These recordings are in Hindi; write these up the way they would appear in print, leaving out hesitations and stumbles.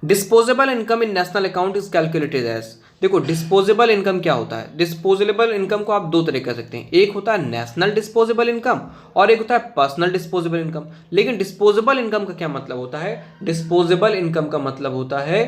Disposable income in national account is calculated as, देखो डिस्पोजेबल इनकम क्या होता है, डिस्पोजेबल इनकम को आप दो तरीके कर सकते हैं, एक होता है नेशनल डिस्पोजेबल इनकम और एक होता है पर्सनल डिस्पोजेबल इनकम। लेकिन डिस्पोजेबल इनकम का क्या मतलब होता है, डिस्पोजेबल इनकम का मतलब होता है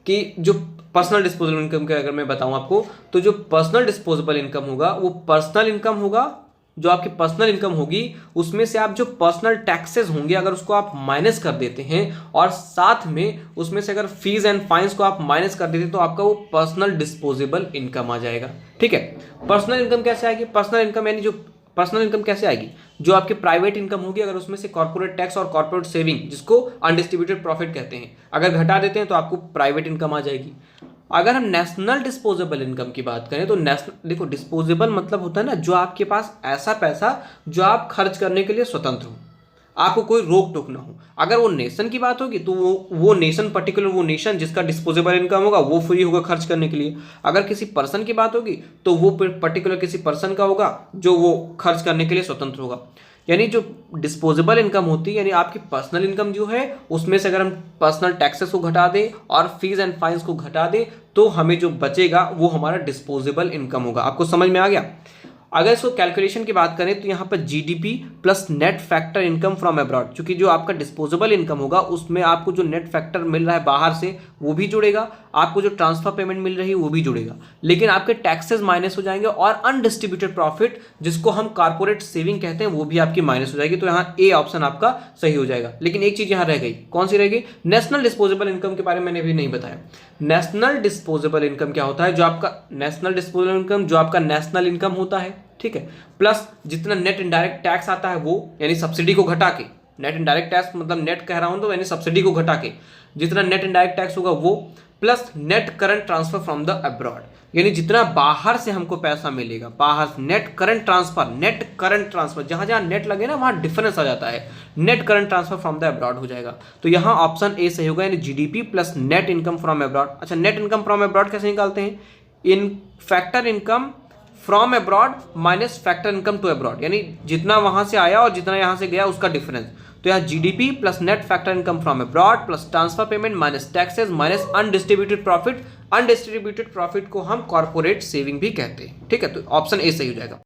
कि जो पर्सनल डिस्पोजेबल इनकम का अगर मैं बताऊं आपको, तो जो पर्सनल डिस्पोजेबल इनकम होगा वो पर्सनल इनकम होगा, जो आपकी पर्सनल इनकम होगी उसमें से आप जो पर्सनल टैक्सेस होंगे अगर उसको आप माइनस कर देते हैं और साथ में उसमें से अगर फीस एंड फाइन्स को आप माइनस कर देते हैं तो आपका वो पर्सनल डिस्पोजेबल इनकम आ जाएगा। ठीक है, पर्सनल इनकम कैसे आएगी, पर्सनल इनकम यानी जो पर्सनल इनकम कैसे आएगी, जो आपकी प्राइवेट इनकम होगी अगर उसमें से कॉर्पोरेट टैक्स और कॉर्पोरेट सेविंग जिसको अनडिस्ट्रीब्यूटेड प्रॉफिट कहते हैं अगर घटा देते हैं तो आपको प्राइवेट इनकम आ जाएगी। अगर हम नेशनल डिस्पोजेबल इनकम की बात करें तो नेशनल, देखो डिस्पोजेबल मतलब होता है ना जो आपके पास ऐसा पैसा जो आप खर्च करने के लिए स्वतंत्र हो, आपको कोई रोक टोक ना हो। अगर वो नेशन की बात होगी तो वो नेशन पर्टिकुलर वो नेशन जिसका डिस्पोजेबल इनकम होगा वो फ्री होगा खर्च करने के लिए। अगर किसी पर्सन की बात होगी तो वो पर्टिकुलर किसी पर्सन का होगा जो वो खर्च करने के लिए स्वतंत्र होगा। यानी जो डिस्पोजेबल इनकम होती है यानी आपकी पर्सनल इनकम जो है उसमें से अगर हम पर्सनल टैक्सेस को घटा दें और फीस एंड फाइन्स को घटा दें तो हमें जो बचेगा वो हमारा डिस्पोजेबल इनकम होगा। आपको समझ में आ गया। अगर इसको कैलकुलेशन की बात करें तो यहाँ पर GDP plus net factor income from abroad, क्योंकि जो आपका डिस्पोजेबल इनकम होगा उसमें आपको जो नेट फैक्टर मिल रहा है बाहर से वो भी जुड़ेगा, आपको जो ट्रांसफर पेमेंट मिल रही है वो भी जुड़ेगा, लेकिन आपके टैक्सेस माइनस हो जाएंगे और अनडिस्ट्रीब्यूटेड प्रॉफिट जिसको हम कॉर्पोरेट सेविंग कहते हैं वो भी आपकी माइनस हो जाएगी। तो यहाँ ए ऑप्शन आपका सही हो जाएगा। लेकिन एक चीज यहाँ रह गई, कौन सी रह गई, नेशनल डिस्पोजेबल इनकम के बारे में मैंने अभी नहीं बताया। नेशनल डिस्पोजेबल इनकम क्या होता है, जो आपका नेशनल डिस्पोजेबल इनकम जो आपका नेशनल इनकम होता है, ठीक है, प्लस जितना नेट इनडायरेक्ट टैक्स आता है वो यानी सब्सिडी को घटा के, नेट इनडायरेक्ट टैक्स मतलब नेट कह रहा हूं तो यानी सब्सिडी को घटा के जितना नेट इनडायरेक्ट टैक्स होगा वो, plus net current transfer from the abroad, यानी जितना बाहर से हमको पैसा मिलेगा, बाहर नेट करंट ट्रांसफर जहां जहां नेट लगे ना वहां डिफरेंस आ जाता है, net current transfer from the abroad हो जाएगा। तो यहां ऑप्शन ए सही होगा यानी GDP plus net income from abroad. अच्छा, नेट इनकम फ्रॉम अब्रॉड कैसे निकालते हैं, इन factor income from abroad minus factor income to abroad, यानी जितना वहां से आया और जितना यहां से गया उसका डिफरेंस। तो यहाँ GDP plus net factor income from abroad plus transfer payment minus taxes minus undistributed profit, undistributed profit को हम कॉर्पोरेट सेविंग भी कहते हैं। ठीक है, तो ऑप्शन ए सही हो जाएगा।